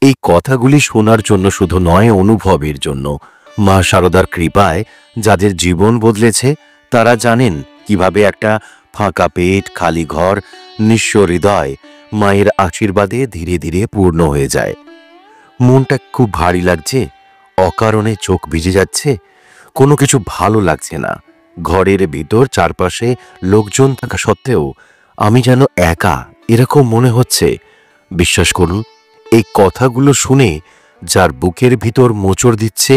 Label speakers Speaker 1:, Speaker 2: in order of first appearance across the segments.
Speaker 1: এই কথাগুলি শোনার জন্য শুধু নয়, অনুভবের জন্য। মা শারদার কৃপায় যাদের জীবন বদলেছে তারা জানেন কিভাবে একটা ফাঁকা পেট, খালি ঘর, নিঃস্ব হৃদয় মায়ের আশীর্বাদে ধীরে ধীরে পূর্ণ হয়ে যায়। মনটা খুব ভারী লাগছে, অকারণে চোখ ভিজে যাচ্ছে, কোনো কিছু ভালো লাগছে না। ঘরের ভিতর চারপাশে লোকজন থাকা সত্ত্বেও আমি যেন একা, এরকম মনে হচ্ছে। বিশ্বাস করুন, এই কথাগুলো শুনে যার বুকের ভিতর মোচড় দিচ্ছে,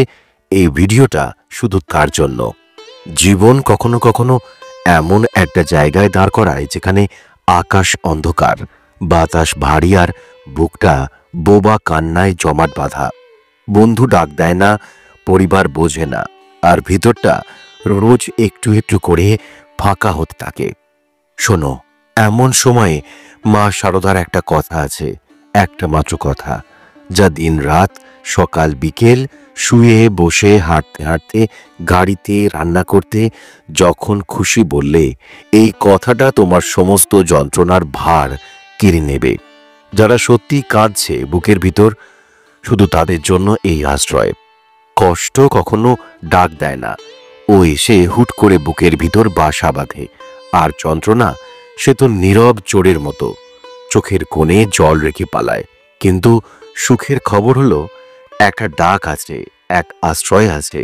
Speaker 1: এই ভিডিওটা শুধু তার জন্য। জীবন কখনো কখনো এমন একটা জায়গায় দাঁড় করায় যেখানে আকাশ অন্ধকার, বাতাস ভারী, আর বুকটা বোবা কান্নায় জমাট বাঁধা। বন্ধু ডাক দেয় না, পরিবার বোঝে না, আর ভিতরটা রোজ একটু একটু করে ফাঁকা হতে থাকে। শোনো, এমন সময়ে মা শারদার একটা কথা আছে, একটা মাত্র কথা, যা দিন রাত, সকাল বিকেল, শুয়ে বসে, হাঁটতে হাঁটতে, গাড়িতে, রান্না করতে, যখন খুশি বললে এই কথাটা তোমার সমস্ত যন্ত্রণার ভার কেড়ে নেবে। যারা সত্যি কাঁদছে বুকের ভিতর, শুধু তাদের জন্য এই আশ্রয়। কষ্ট কখনো ডাক দেয় না, ও এসে হুট করে বুকের ভিতর বাসা বাঁধে। আর যন্ত্রণা, সে তো নীরব চোরের মতো, চোখের কোণে জল রেখে পালায়। কিন্তু সুখের খবর হলো, একটা ডাক আছে, এক আশ্রয় আছে।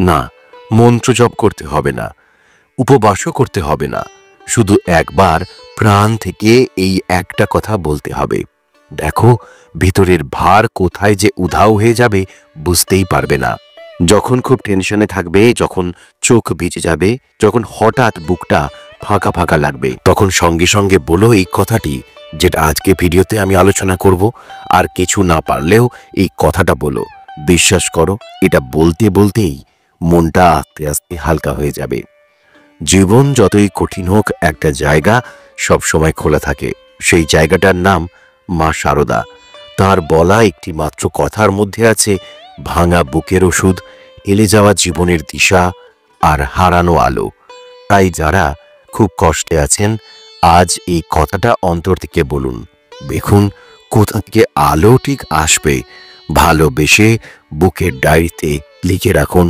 Speaker 1: না, মন্ত্র জপ করতে হবে না, উপবাসও করতে হবে না, শুধু একবার প্রাণ থেকে এই একটা কথা বলতে হবে। দেখো, ভিতরের ভার কোথায় যে উধাও হয়ে যাবে বুঝতেই পারবে না। যখন খুব টেনশনে থাকবে, যখন চোখ ভিজে যাবে, যখন হঠাৎ বুকটা ফাঁকা ফাঁকা লাগবে, তখন সঙ্গে সঙ্গে বলো এই কথাটি, যেটা আজকে ভিডিওতে আমি আলোচনা করব। আর কিছু না পারলেও এই কথাটা বলো। বিশ্বাস করো, এটা বলতে বলতেই মনটা আস্তে আস্তে হালকা হয়ে যাবে। জীবন যতই কঠিন হোক, একটা জায়গা সবসময় খোলা থাকে। সেই জায়গাটার নাম মা শারদা। তার বলা একটি মাত্র কথার মধ্যে আছে ভাঙা বুকের ওষুধ, এলে যাওয়া জীবনের দিশা, আর হারানো আলো। তাই যারা খুব কষ্টে আছেন, আজ এই কথাটা অন্তর থেকে বলুন। দেখুন কোথা থেকে আলো ঠিক আসবে। ভালোবেসে বুকের ডায়েরিতে লিখে রাখুন,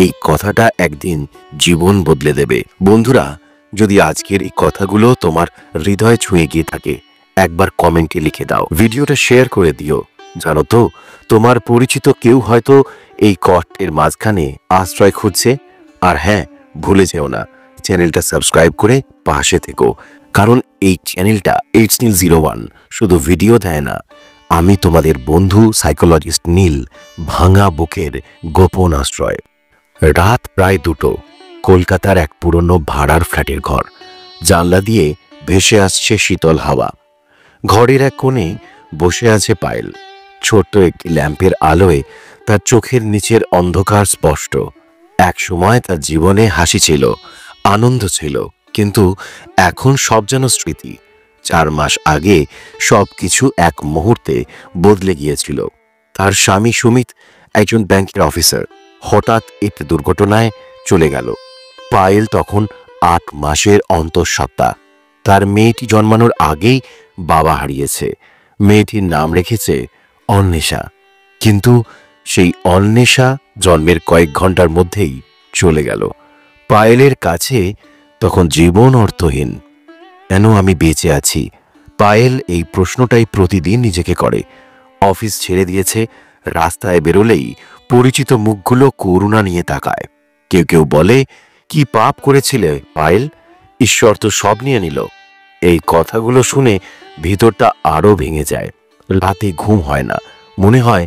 Speaker 1: এই কথাটা একদিন জীবন বদলে দেবে। বন্ধুরা, যদি আজকের এই কথাগুলো তোমার হৃদয় ছুঁয়ে গিয়ে থাকে, একবার কমেন্টে লিখে দাও, ভিডিওটা শেয়ার করে দিও। জানো তো, তোমার পরিচিত কেউ হয়তো এই কষ্টের মাঝখানে আশ্রয় খুঁজছে। আর হ্যাঁ, ভুলে যেও না, চ্যানেলটা সাবস্ক্রাইব করে পাশে থেকো, কারণ এই চ্যানেলটা HNIL01 শুধু ভিডিও দেয় না, আমি তোমাদের বন্ধু সাইকোলজিস্ট নীল, ভাঙা বুকের গোপন আশ্রয়। রাত প্রায় 2টো, কলকাতার এক পুরনো ভাড়ার ফ্ল্যাটের ঘর। জানলা দিয়ে ভেসে আসছে শীতল হাওয়া। ঘরের এক কোণে বসে আছে পায়েল। ছোট্ট একটি ল্যাম্পের আলোয় তার চোখের নিচের অন্ধকার স্পষ্ট। এক সময় তার জীবনে হাসি ছিল, আনন্দ ছিল, কিন্তু এখন সব যেন স্মৃতি। 4 মাস আগে সবকিছু এক মুহূর্তে বদলে গিয়েছিল। তার স্বামী সুমিত, একজন ব্যাংকের অফিসার, হঠাৎ একটি দুর্ঘটনায় চলে গেল। পায়েল তখন 8 মাসের অন্তঃসত্ত্বা। তার মেয়েটি জন্মানোর আগেই বাবা হারিয়েছে। মেয়েটির নাম রেখেছে অন্বেষা। কিন্তু সেই অন্বেষা জন্মের কয়েক ঘন্টার মধ্যেই চলে গেল। পায়েলের কাছে তখন জীবন অর্থহীন। কেন আমি বেঁচে আছি? পায়েল এই প্রশ্নটাই প্রতিদিন নিজেকে করে। অফিস ছেড়ে দিয়েছে, রাস্তায় বেরোলেই পরিচিত মুখগুলো করুণা নিয়ে তাকায়। কেউ কেউ বলে, কি পাপ করেছিলে পায়েল, ঈশ্বর তো সব নিয়ে নিল। এই কথাগুলো শুনে ভিতরটা আরো ভেঙে যায়। রাতে ঘুম হয় না, মনে হয়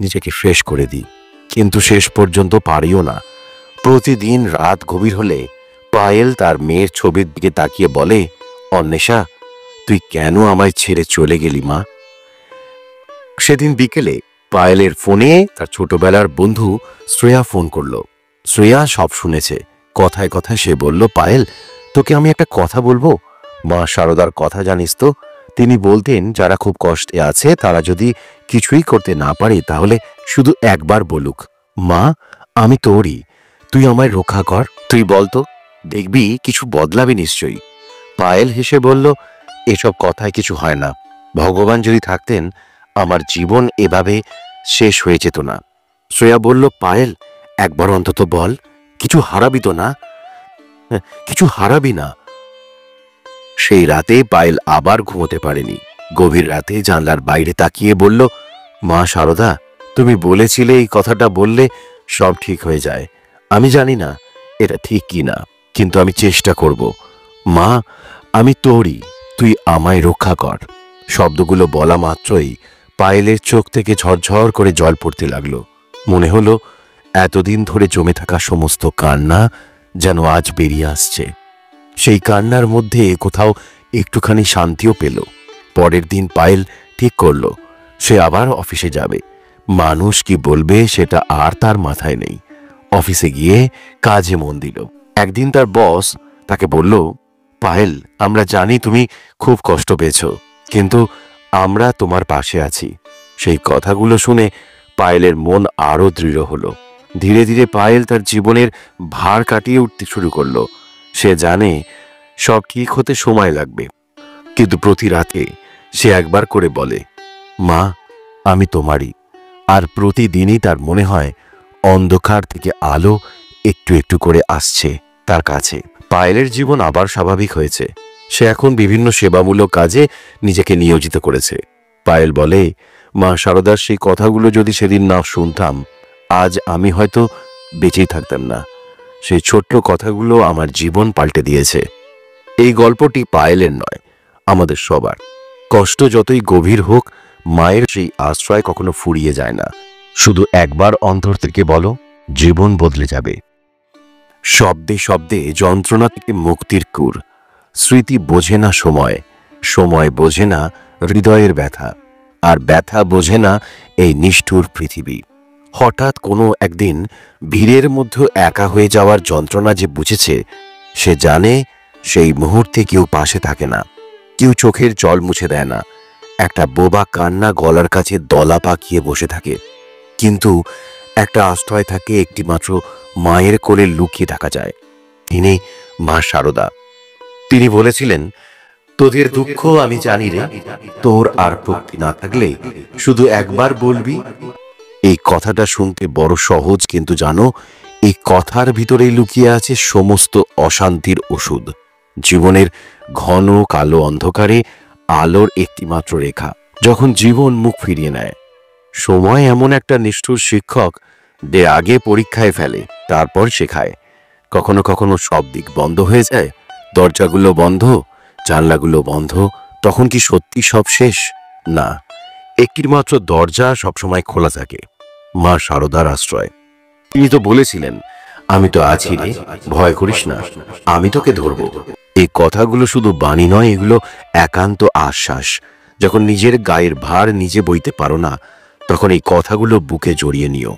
Speaker 1: নিজেকে ফ্রেশ করে দিই, কিন্তু শেষ পর্যন্ত পারিও না। প্রতিদিন রাত গভীর হলে পায়েল তার মেয়ের ছবির দিকে তাকিয়ে বলে, অন্বেষা, তুই কেন আমায় ছেড়ে চলে গেলি মা? সেদিন বিকেলে পায়েলের ফোনে তার ছোটবেলার বন্ধু শ্রেয়া ফোন করলো। শ্রেয়া সব শুনেছে। কথায় কথায় সে বলল, পায়েল, তোকে আমি একটা কথা বলবো। মা শারদার কথা জানিস তো? তিনি বলতেন, যারা খুব কষ্টে আছে তারা যদি কিছুই করতে না পারে তাহলে শুধু একবার বলুক, মা আমি তোরই, তুই আমায় রক্ষা কর। তুই বলতো, দেখবি কিছু বদলাবে নিশ্চয়ই। পায়েল হেসে বলল, এসব কথায় কিছু হয় না। ভগবান যদি থাকতেন আমার জীবন এভাবে শেষ হয়ে যেত না। শ্রেয়া বলল, পায়েল, একবার অন্তত বল, কিছু হারাবি তো না? কিছু হারাবি না? সেই রাতে পায়েল আবার ঘুমোতে পারেনি। গভীর রাতে জানলার বাইরে তাকিয়ে বলল, মা সারদা, তুমি বলেছিলে এই কথাটা বললে সব ঠিক হয়ে যায়। আমি জানি না এটা ঠিক কি না, কিন্তু আমি চেষ্টা করব। মা, আমি তোরই, তুই আমায় রক্ষা কর। শব্দগুলো বলা মাত্রই পায়েলের চোখ থেকে ঝরঝর করে জল পড়তে লাগলো। মনে হলো এতদিন ধরে জমে থাকা সমস্ত কান্না যেন আজ বেরিয়ে আসছে। সেই কান্নার মধ্যে কোথাও একটুখানি শান্তিও পেল। পরের দিন পায়েল ঠিক করলো সে আবার অফিসে যাবে। মানুষ কি বলবে সেটা আর তার মাথায় নেই। অফিসে গিয়ে কাজে মন দিল। একদিন তার বস তাকে বলল, পায়েল, আমরা জানি তুমি খুব কষ্ট পেয়েছ, কিন্তু আমরা তোমার পাশে আছি। সেই কথাগুলো শুনে পায়েলের মন আরো দৃঢ় হলো। ধীরে ধীরে পায়েল তার জীবনের ভার কাটিয়ে উঠতে শুরু করলো। সে জানে সব ঠিক হতে সময় লাগবে, কিন্তু প্রতি রাতে সে একবার করে বলে, মা, আমি তোমারই। আর প্রতিদিনই তার মনে হয় অন্ধকার থেকে আলো একটু একটু করে আসছে তার কাছে। পায়েলের জীবন আবার স্বাভাবিক হয়েছে। সে এখন বিভিন্ন সেবামূলক কাজে নিজেকে নিয়োজিত করেছে। পায়েল বলে, মা সারদার সেই কথাগুলো যদি সেদিন না শুনতাম, আজ আমি হয়তো বেঁচেই থাকতাম না। সেই ছোট্ট কথাগুলো আমার জীবন পাল্টে দিয়েছে। এই গল্পটি পায়েলের নয়, আমাদের সবার। কষ্ট যতই গভীর হোক, মায়ের সেই আশ্রয় কখনো ফুরিয়ে যায় না। শুধু একবার অন্তর থেকে বলো, জীবন বদলে যাবে। শব্দে শব্দে যন্ত্রণা থেকে মুক্তির কুর। স্মৃতি বোঝে না সময়, সময় বোঝে না হৃদয়ের ব্যথা, আর ব্যথা বোঝে না এই নিষ্ঠুর পৃথিবী। হঠাৎ কোনো একদিন ভিড়ের মধ্যে একা হয়ে যাওয়ার যন্ত্রণা যে বুঝেছে, সে জানে সেই মুহূর্তে কেউ পাশে থাকে না, কেউ চোখের জল মুছে দেয় না। একটা বোবা কান্না গলার কাছে দলা পাকিয়ে বসে থাকে, কিন্তু একটা আশ্রয় থাকে একটিমাত্র মায়ের কোলে লুকিয়ে থাকা যায়। তিনি মা সারদা। তিনি বলেছিলেন, তোদের দুঃখ আমি জানি রে, তোর আর ভক্তি না থাকলে শুধু একবার বলবি। এই কথাটা শুনতে বড় সহজ, কিন্তু জানো, এই কথার ভিতরেই লুকিয়ে আছে সমস্ত অশান্তির ওষুধ। জীবনের ঘন কালো অন্ধকারে আলোর একটিমাত্র রেখা। যখন জীবন মুখ ফিরিয়ে নেয়, সময় এমন একটা নিষ্ঠুর শিক্ষক যে আগে পরীক্ষায় ফেলে, তারপর শেখায়। কখনো কখনো সব দিক বন্ধ হয়ে যায়, দরজাগুলো বন্ধ, জানলাগুলো বন্ধ। তখন কি সত্যি সব শেষ? না, একটির মাত্র দরজা সবসময় খোলা থাকে, মা সারদার আশ্রয়। তিনি তো বলেছিলেন, আমি তো আছি রে, ভয় করিস না, আমি তোকে ধরব। এই কথাগুলো শুধু বাণী নয়, এগুলো একান্ত আশ্বাস। যখন নিজের গায়ের ভার নিজে বইতে পারো না, তখন এই কথাগুলো বুকে জড়িয়ে নিও।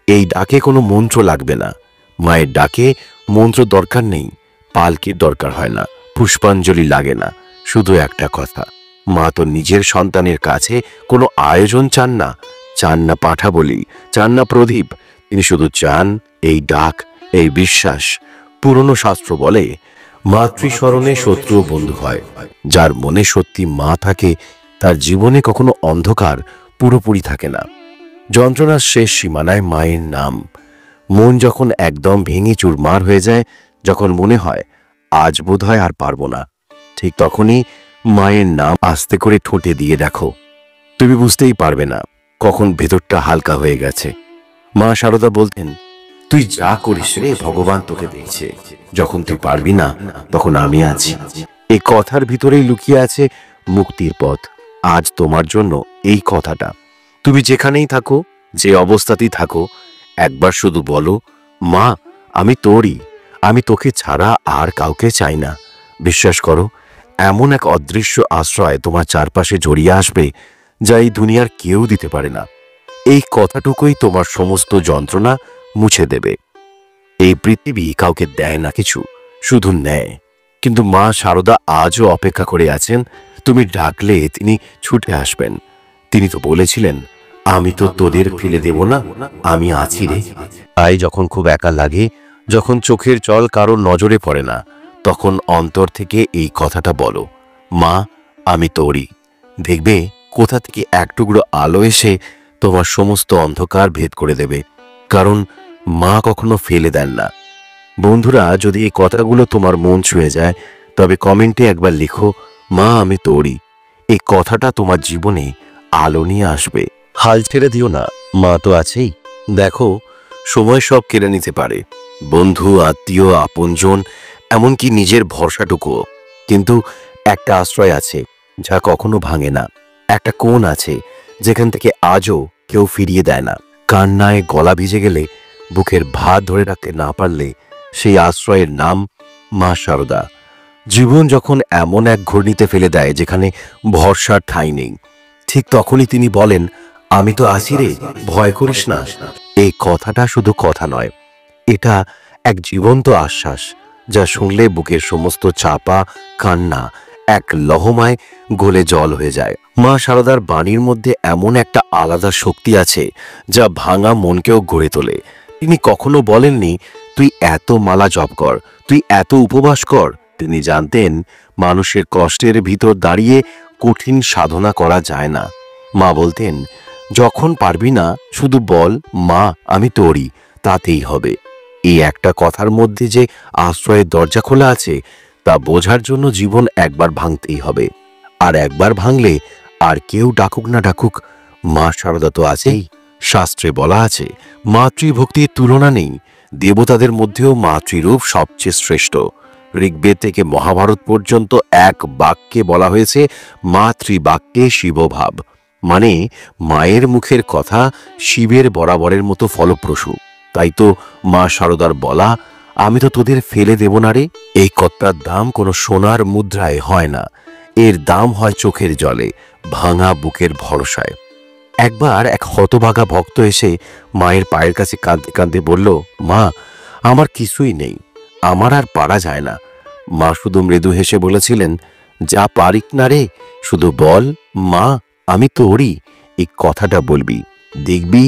Speaker 1: এই ডাকে কোনো মন্ত্র লাগবে না। মায়ের ডাকে মন্ত্র দরকার নেই, পালকির দরকার হয় না, পুষ্পাঞ্জলি লাগে না। শুধু একটা কথা, মা তো নিজের সন্তানের কাছে কোনো আয়োজন চান না, চান না পাঠা বলি, চান না প্রদীপ। তিনি শুধু চান এই ডাক, এই বিশ্বাস। পুরনো শাস্ত্র বলে, মাতৃস্মরণে শত্রু বন্ধু হয়। যার মনে সত্যি মা থাকে, তার জীবনে কখনো অন্ধকার পুরোপুরি থাকে না। যন্ত্রণার শেষ সীমানায় মায়ের নাম। মন যখন একদম ভেঙে চুরমার হয়ে যায়, যখন মনে হয় আজ বোধহয় আর পারবো না, ঠিক তখনই মায়ের নাম আস্তে করে ঠোঁটে দিয়ে দেখো। তুমি বুঝতেই পারবে না কখন ভেতরটা হালকা হয়ে গেছে। মা সারদা বলতেন, তুই যা করিস রে, ভগবান তোকে দেখছে। যখন তুই পারবি না, তখন আমি আছি। এই কথার ভিতরেই লুকিয়ে আছে মুক্তির পথ। আজ তোমার জন্য এই কথাটা। তুমি যেখানেই থাকো, যে অবস্থাতেই থাকো, একবার শুধু বলো, মা, আমি তোরই, আমি তোকে ছাড়া আর কাউকে চাই না। বিশ্বাস করো, এমন এক অদৃশ্য আশ্রয় তোমার চারপাশে জড়িয়ে আসবে, যা এই দুনিয়ার কেউ দিতে পারে না। এই কথাটুকুই তোমার সমস্ত যন্ত্রণা মুছে দেবে। এই পৃথিবী কাউকে দেয় না কিছু, শুধু নেয়। কিন্তু মা সারদা আজও অপেক্ষা করে আছেন। তুমি ডাকলে তিনি ছুটে আসবেন। তিনি তো বলেছিলেন, আমি তো তোদের ফেলে দেব না, আমি আছি রে। তাই যখন খুব একা লাগে, যখন চোখের জল কারো নজরে পড়ে না, তখন অন্তর থেকে এই কথাটা বলো, মা, আমি তোরই। দেখবে কোথা থেকে এক টুকরো আলো এসে তোমার সমস্ত অন্ধকার ভেদ করে দেবে। কারণ মা কখনো ফেলে দেন না। বন্ধুরা, যদি এই কথাগুলো তোমার মন ছুঁয়ে যায় তবে কমেন্টে একবার লিখো, মা আমি তোরই। এই কথাটা তোমার জীবনে আলো নিয়ে আসবে। হাল ছেড়ে দিও না, মা তো আছেই। দেখো, সময় সব কেড়ে নিতে পারে, বন্ধু, আত্মীয়, আপনজন, এমনকি নিজের ভরসাটুকুও। কিন্তু একটা আশ্রয় আছে যা কখনো ভাঙে না। একটা কোণ আছে যেখান থেকে আজও কেউ ফিরিয়ে দেয় না। কান্নায় গলা ভিজে গেলে, বুকের ভার ধরে রাখতে না পারলে, সেই আশ্রয়ের নাম মা শারদা। জীবন যখন এমন এক ঘূর্ণিতে ফেলে দেয় যেখানে ভরসার ঠাঁই নেই, ঠিক তখনই তিনি বলেন, আমি তো আছি রে, ভয় করিস না। এই কথাটা শুধু কথা নয়, এটা এক জীবন্ত আশ্বাস যা শুনলে বুকের সমস্ত চাপা কান্না এক লহমায় গলে জল হয়ে যায়। মা শারদার বাণীর মধ্যে এমন একটা আলাদা শক্তি আছে যা ভাঙা মনকেও গড়ে তোলে। তিনি কখনো বলেননি, তুই এত মালা জপ কর, তুই এত উপবাস কর। তিনি জানতেন মানুষের কষ্টের ভিতর দাঁড়িয়ে কঠিন সাধনা করা যায় না। মা বলতেন, যখন পারবি না শুধু বল, মা আমি তোরই, তাতেই হবে। এই একটা কথার মধ্যে যে আশ্রয়ের দরজা খোলা আছে তা বোঝার জন্য জীবন একবার ভাঙতেই হবে। আর একবার ভাঙলে আর কেউ ডাকুক না ডাকুক, মা শারদা তো আছেই। শাস্ত্রে বলা আছে, মাতৃভক্তির তুলনা নেই, দেবতাদের মধ্যেও মাতৃরূপ সবচেয়ে শ্রেষ্ঠ। ঋগ্বেদ থেকে মহাভারত পর্যন্ত এক বাক্যে বলা হয়েছে, মাতৃবাক্যে শিবভাব, মানে মায়ের মুখের কথা শিবের বরাবরের মতো ফলপ্রসূ। তাই তো মা শারদার বলা, আমি তো তোদের ফেলে দেব না রে, এই কথার দাম কোনো সোনার মুদ্রায় হয় না। এর দাম হয় চোখের জলে, ভাঙা বুকের ভরসায়। একবার এক হতভাগা ভক্ত এসে মায়ের পায়ের কাছে কাঁদতে কাঁদতে বলল, মা আমার কিছুই নেই, আমার আর পারা যায় না। মা শুধু মৃদু হেসে বলেছিলেন, যা পারিক না রে, শুধু বল, মা আমি তোরই। এই কথাটা বলবি, দেখবি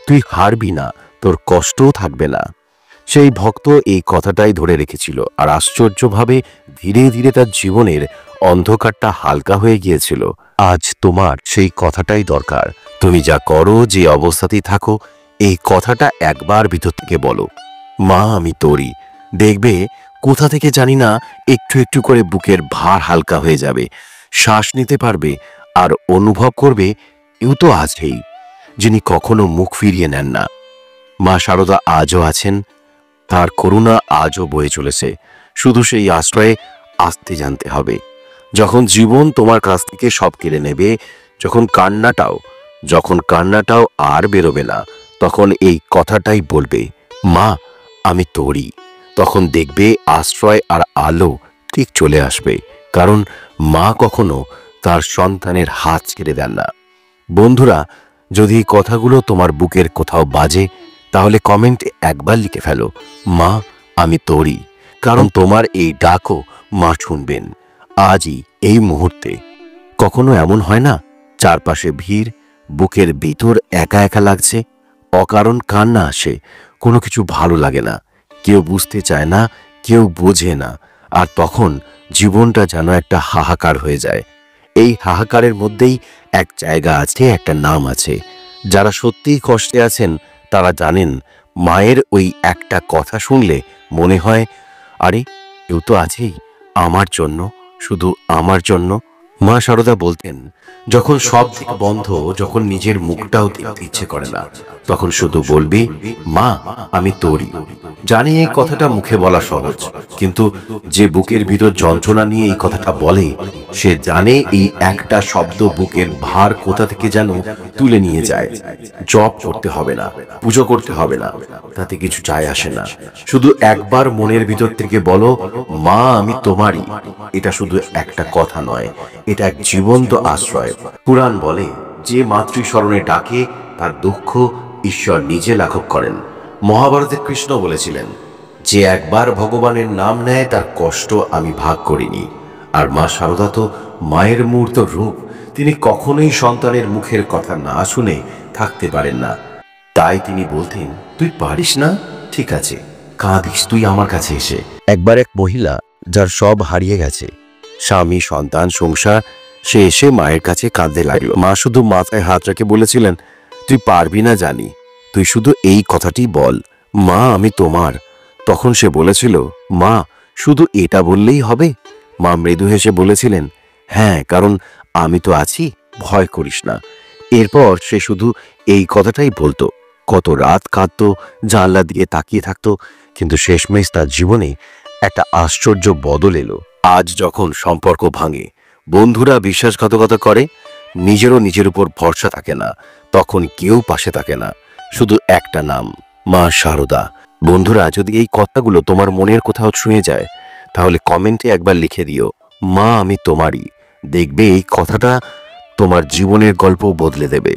Speaker 1: তুই হারবি না, তোর কষ্টও থাকবে না। সেই ভক্ত এই কথাটাই ধরে রেখেছিল, আর আশ্চর্যভাবে ধীরে ধীরে তার জীবনের অন্ধকারটা হালকা হয়ে গিয়েছিল। আজ তোমার সেই কথাটাই দরকার। তুমি যা করো, যে অবস্থাতেই থাকো, এই কথাটা একবার ভিতর থেকে বলো, মা আমি তোরই। দেখবে কোথা থেকে জানি না একটু একটু করে বুকের ভার হালকা হয়ে যাবে, শ্বাস নিতে পারবে, আর অনুভব করবে এও তো আছেই, যিনি কখনো মুখ ফিরিয়ে নেন না। মা শারদা আজও আছেন, তার করুণা আজও বয়ে চলেছে। শুধু সেই আশ্রয়ে আসতে জানতে হবে। যখন জীবন তোমার কাছ থেকে সব কেড়ে নেবে, যখন কান্নাটাও আর বেরোবে না, তখন এই কথাটাই বলবে, মা আমি তোরই। তখন দেখবে আশ্রয় আর আলো ঠিক চলে আসবে, কারণ মা কখনো তার সন্তানের হাত ছেড়ে দেন না। বন্ধুরা, যদি এই কথাগুলো তোমার বুকের কোথাও বাজে, তাহলে কমেন্টে একবার লিখে ফেলো, মা আমি তোরই। কারণ তোমার এই ডাকও মা শুনবেন আজই, এই মুহূর্তে। কখনো এমন হয় না, চারপাশে ভিড়, বুকের ভিতর একা একা লাগছে, অকারণ কান্না আসে, কোনো কিছু ভালো লাগে না, কেউ বুঝতে চায় না, কেউ বোঝে না, আর তখন জীবনটা যেন একটা হাহাকার হয়ে যায়। এই হাহাকারের মধ্যেই এক জায়গা আছে, একটা নাম আছে। যারা সত্যিই কষ্টে আছেন তারা জানেন, মায়ের ওই একটা কথা শুনলে মনে হয়, আরে কেউ তো আছেই আমার জন্য, শুধু আমার জন্য। মা শারদা বলতেন, যখন সব দিক বন্ধ, যখন নিজের মুখটাও দেখতে ইচ্ছে করে না, তখন শুধু বলবি, মা আমি তোরই। জানি এই কথাটা মুখে বলা সহজ, কিন্তু যে বুকের ভিতর যন্ত্রণা নিয়ে এই কথাটা বলে, সে জানে এই একটা শব্দ বুকের ভার কোথা থেকে যেন তুলে নিয়ে যায়। জপ করতে হবে না, পুজো করতে হবে না, তাতে কিছু যায় আসে না। শুধু একবার মনের ভিতর থেকে বলো, মা আমি তোমারই। এটা শুধু একটা কথা নয়, এটা এক জীবন্ত আশ্রয়। পুরাণ বলে, যে মাতৃস্মরণে ডাকে তার দুঃখ ঈশ্বর নিজে লাঘব করেন। মহাভারতে কৃষ্ণ বলেছিলেন, যে একবার ভগবানের নাম নেয় তার কষ্ট আমি ভাগ করিনি। আর মা শারদা তো মায়ের মূর্ত রূপ, তিনি কখনোই সন্তানের মুখের কথা না শুনে থাকতে পারেন না। তাই তিনি বলতেন, তুই পারিস না, ঠিক আছে, কাঁদিস তুই আমার কাছে এসে। একবার এক মহিলা, যার সব হারিয়ে গেছে, স্বামী, সন্তান, সংসার, সে এসে মায়ের কাছে কাঁদতে লাগলো। মা শুধু মাথায় হাত রেখে বলেছিলেন, তুই পারবি না জানি, তুই শুধু এই কথাটি বল, মা আমি তোমার। তখন সে বলেছিল, মা শুধু এটা বললেই হবে? মা মৃদু হেসে বলেছিলেন, হ্যাঁ, কারণ আমি তো আছি, ভয় করিস না। এরপর সে শুধু এই কথাটাই বলতো। কত রাত কাঁদতো, জানলা দিয়ে তাকিয়ে থাকতো, কিন্তু শেষমেশ তার জীবনে একটা আশ্চর্য বদল এলো। আজ যখন সম্পর্ক ভাঙে, বন্ধুরা বিশ্বাসঘাতকতা করে, নিজের উপর ভরসা থাকে না, তখন কেউ পাশে থাকে না, শুধু একটা নাম, মা শারদা। বন্ধুরা, যদি এই কথাগুলো তোমার মনের কোথাও ছুঁয়ে যায়, তাহলে কমেন্টে একবার লিখে দিও, মা আমি তোমারই। দেখবে এই কথাটা তোমার জীবনের গল্প বদলে দেবে।